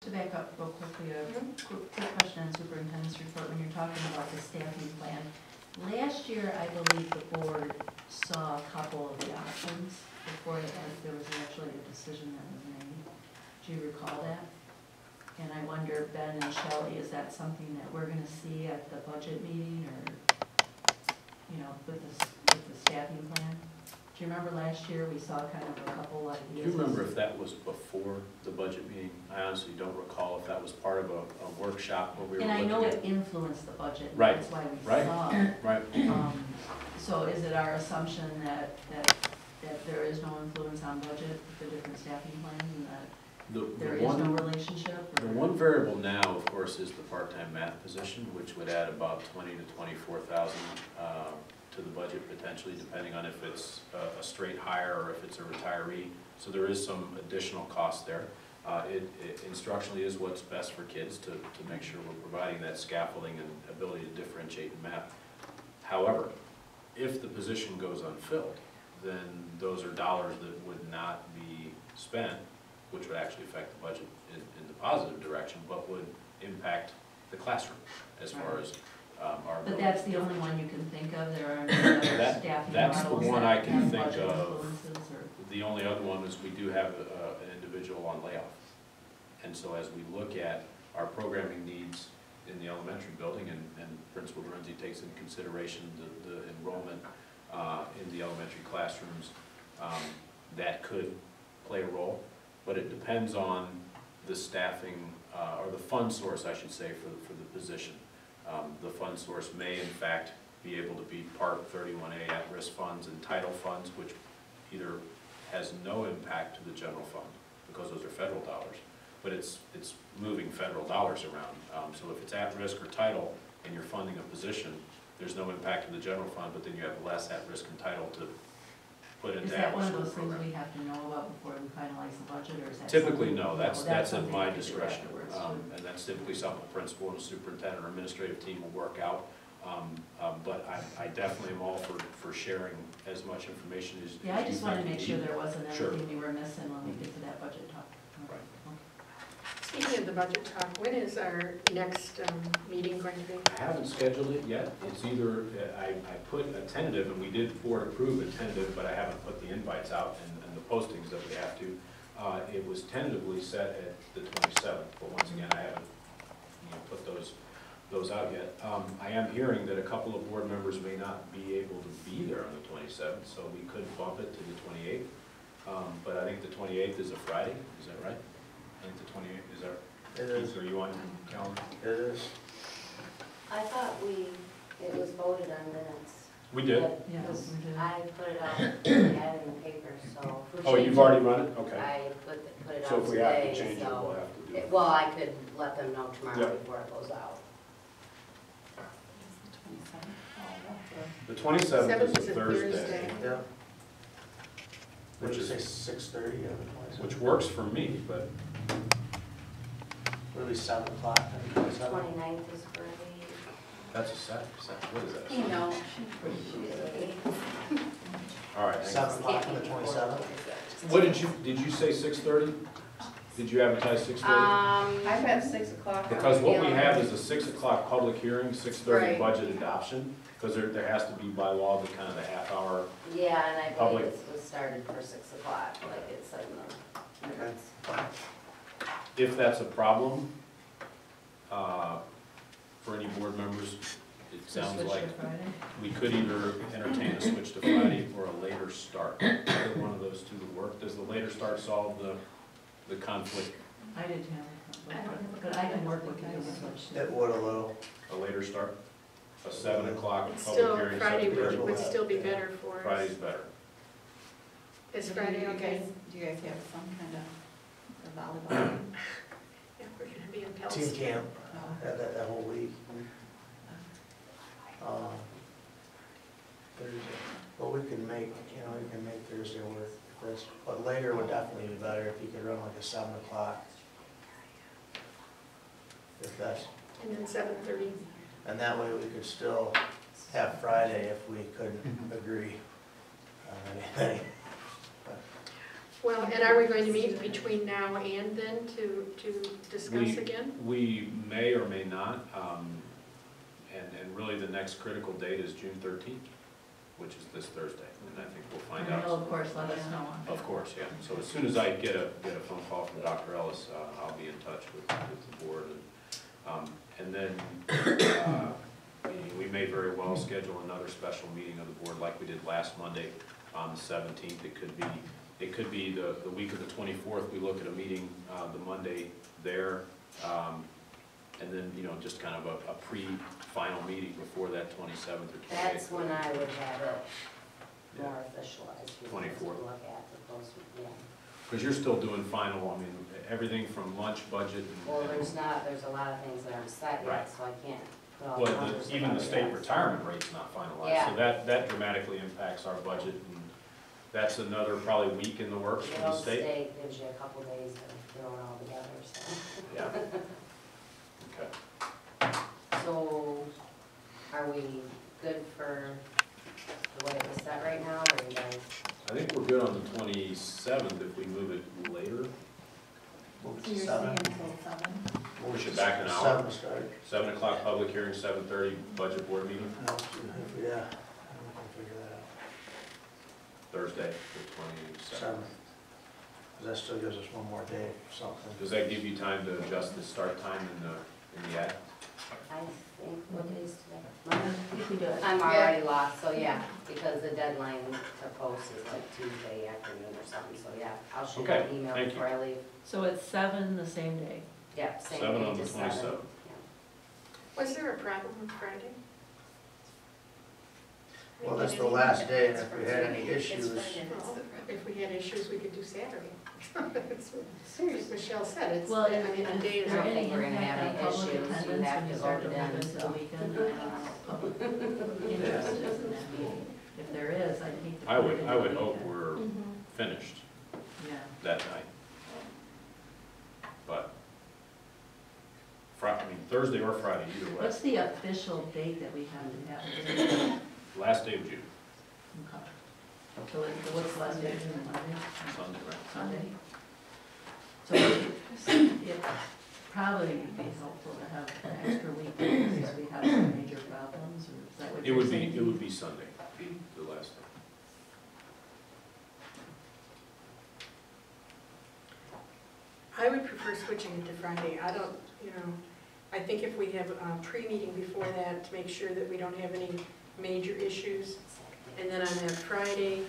To back up real quickly, a quick question on superintendent's report when you're talking about the staffing plan. Last year, I believe the board saw a couple of the options before there was actually a decision that was made. Do you recall that? And I wonder, Ben and Shelley, is that something that we're gonna see at the budget meeting or, you know, with the staffing plan? Do you remember last year we saw kind of a couple ideas? Do you remember if that was before the budget meeting? I honestly don't recall if that was part of a workshop where we were looking at. And I know it influenced the budget, and Right. that's why we Right. saw it. Right. So is it our assumption that there is no influence on budget with the different staffing plans and that there is no relationship? The one variable now, of course, is the part-time math position, which would add about 20 to 24,000 to the budget potentially, depending on if it's a straight hire or if it's a retiree. So there is some additional cost there. It instructionally is what's best for kids to make sure we're providing that scaffolding and ability to differentiate in math. However, if the position goes unfilled, then those are dollars that would not be spent, which would actually affect the budget in the positive direction, but would impact the classroom as far as our. But that's the only one you can think of? There are no other staffing That's the models one that I can have think budget of. influences, or? The only other one is we do have an individual on layoff. And so as we look at our programming needs in the elementary building, and Principal Dorenzi takes into consideration the enrollment in the elementary classrooms, that could play a role, but it depends on the staffing, or the fund source, I should say, for the position. The fund source may in fact be able to be Part 31A at-risk funds and title funds, which either has no impact to the general fund, because those are federal dollars, but it's moving federal dollars around. So if it's at-risk or title and you're funding a position, there's no impact to the general fund, but then you have less at-risk and title to put into Is that one of after-school those things program. we have to know about before we finalize the budget, or is that? Typically, something- no, that's at something my we could do discretion. afterwards, And that's typically something the principal and the superintendent or administrative team will work out. But I definitely am all for sharing as much information as Yeah, I just wanted to make sure need. there wasn't Sure. anything we were missing when we get to that budget talk. Right. Okay. Speaking of the budget talk, when is our next meeting going to be? I haven't scheduled it yet. It's either, I put a tentative, and we did board approve a tentative, but I haven't put the invites out and the postings that we have to. It was tentatively set at the 27th, but once again, I haven't put those out yet. I am hearing that a couple of board members may not be able to be there on the 27th, so we could bump it to the 28th. But I think the 28th is a Friday, is that right? I think the 28th, is that? It is. Keith, are you on your calendar? It is. I thought it was voted on minutes. We did. But Yeah, because we did. I put it out, had it in the paper, so. if we Oh, change you've it, already run it? Okay. I put it So out if we have to today, change it, we'll so. have to do it. Well, I could let them know tomorrow Yeah. before it goes out. The 27th is a a Thursday, Yeah. which Which is, is 6:30 on the 27th. which works for me, but Really 7 o'clock on the 27th. 29th is Friday. that's a Saturday, what is that? You know. All right. hang on. 7 o'clock on the 27th. What did you say 6:30? Did you advertise 6:30? I've had 6 o'clock. Because what we have is a 6 o'clock public hearing, 6:30 Right. budget adoption, because there has to be by law the kind of the half hour. Yeah, and I Public. believe this was started for 6 o'clock, like it said in the minutes. If that's a problem, for any board members, it So sounds switch like to Friday? we could either entertain a switch to Friday or a later start. Either one of those two would work. Does the later start solve the conflict? I did have a conflict, but I can work with you to switch. It would a little. A later start? A 7 o'clock It's public still, hearing? Friday 7:30? would still be better for us. Friday's better. Is Friday okay? Do you guys have some kind of volleyball? Yeah, we're gonna be in Pell's. Team camp that whole week. Thursday. Well, we can make Thursday work. But later would definitely be better if you could run like a 7 o'clock. If that's, And then 7:30. and that way we could still have Friday if we couldn't agree on anything. Well, and are we going to meet between now and then to discuss again? We may or may not, and really the next critical date is June 13th, which is this Thursday, and I think we'll find And out. you'll, of course, let us know on that. Of course, yeah. So as soon as I get a phone call from Dr. Ellis, I'll be in touch with the board. And then we may very well schedule another special meeting of the board like we did last Monday on the 17th. It could be the week of the 24th. We look at a meeting the Monday there. And then, just kind of a pre-final meeting before that 27th or 28th. That's when I would have it more officialized. 24th. To look at the post, yeah. Because you're still doing final, everything from lunch budget. Well, there's a lot of things that aren't set Right. yet, so I can't put all the Well, numbers. even the together state yet. retirement rate's not finalized, Yeah. so that dramatically impacts our budget. And that's another probably week in the works from Well, the the state. state gives you a couple days to throw it all together, so. Yeah. Okay. So, are we good for the way it was set right now, or you guys? I think we're good on the 27th if we move it later. Move So to you're 7. saying until 7? Push it back an hour. 7 start. 7 o'clock public hearing, 7:30 budget board meeting, Yeah, I don't know if we can figure that out. Thursday, the 27th. 7. That still gives us one more day, something. Does that give you time to adjust the start time in the act? I think, what is today? I Monday? think we do it. I'm already lost, so yeah, because the deadline to post is like Tuesday afternoon or something, so yeah, I'll shoot you Okay, an email thank you. before I leave. So it's 7 the same day. Yep, same 7 day on the to 7. 27th. Yeah. Was there a problem with Friday? Well, that's the last day, and if we had any issues, Well, if we had issues, we could do Saturday. Like Michelle said, it's, Well, I mean, the day is is there I don't any think we're gonna have impact any on public issues. You attendance have when to you start vote to it move in. into the weekend? I don't know, public interest in that meeting. If there is, I'd hate to. I put would, it in I the would hope weekend. we're finished Yeah. that night. But, Thursday or Friday, either way, What's the official date that we have to have it? last day of June, Okay. So what's the last day, June, Monday? Sunday, right? Sunday. So it probably would be helpful to have an extra week in case we have some major problems, or is that what It you're would saying? be Sunday, the last day. I would prefer switching it to Friday. I don't, I think if we have a pre-meeting before that to make sure that we don't have any major issues. And then on that Friday,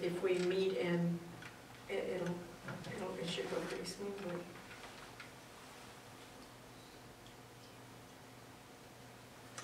if we meet and it should go pretty smoothly.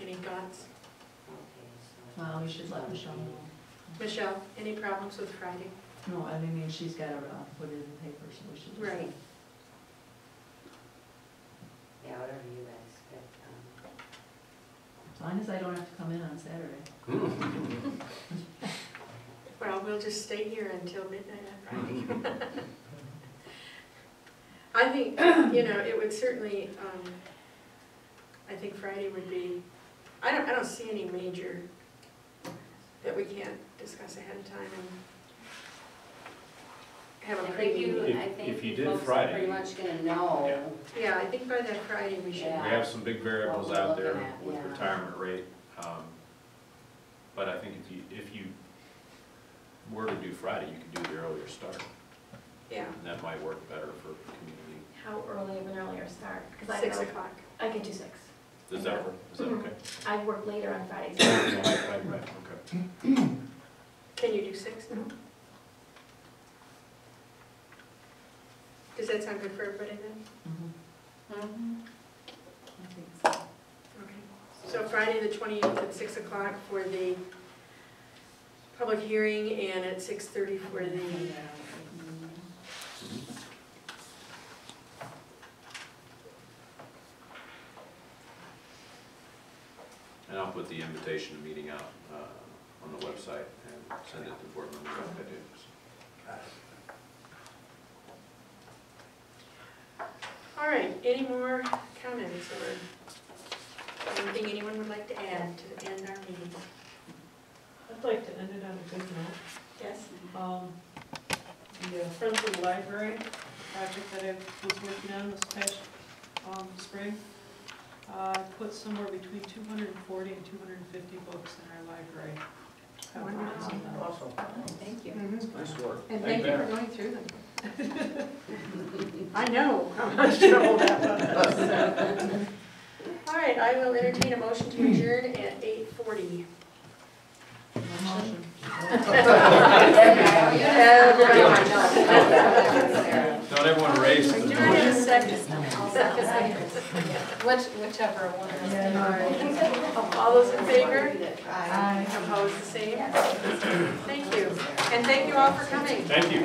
Any thoughts? Okay, so. Well, we should let Michelle know. Michelle, any problems with Friday? No, I mean, she's got to put it in the paper, so we should. just- Right. Yeah, whatever you guys pick. As long as I don't have to come in on Saturday. Well, we'll just stay here until midnight on Friday. I think, it would certainly, I think Friday would be, I don't see any major that we can't discuss ahead of time and have a I think pre-meeting. If you you did folks are Friday, pretty much gonna know. Yeah, I think by that Friday we should. We Yeah. have some big variables What we're out there looking at, with yeah. retirement rate. But I think if you were to do Friday, you could do the earlier start, Yeah, and that might work better for community. How early of an earlier start? Because I 6 know o'clock. I can do 6. Does that work? Is that Mhm. okay? I work later on Fridays. Right, okay. Can you do 6 now? Does that sound good for everybody then? Mhm. I think so. Okay. So Friday, the 28th at 6 o'clock for the public hearing and at 6:30 for the, Mhm. And I'll put the invitation to meeting out on the website and send it to board members like I do. all right, any more comments or anything anyone would like to add to end our meeting? I'd like to end it on a good note. Yes? the Friends of the Library project that I was working on this past spring. Put somewhere between 240 and 250 books in our library. Awesome. Thank you. Nice work. And thank you for going through them. I know how much trouble that was. All right, I will entertain a motion to adjourn at 8:40. Motion. Don't everyone raise. Do I have a second? Whichever one. All right. All those in favor? Aye. Opposed, the same? Thank you. And thank you all for coming. Thank you.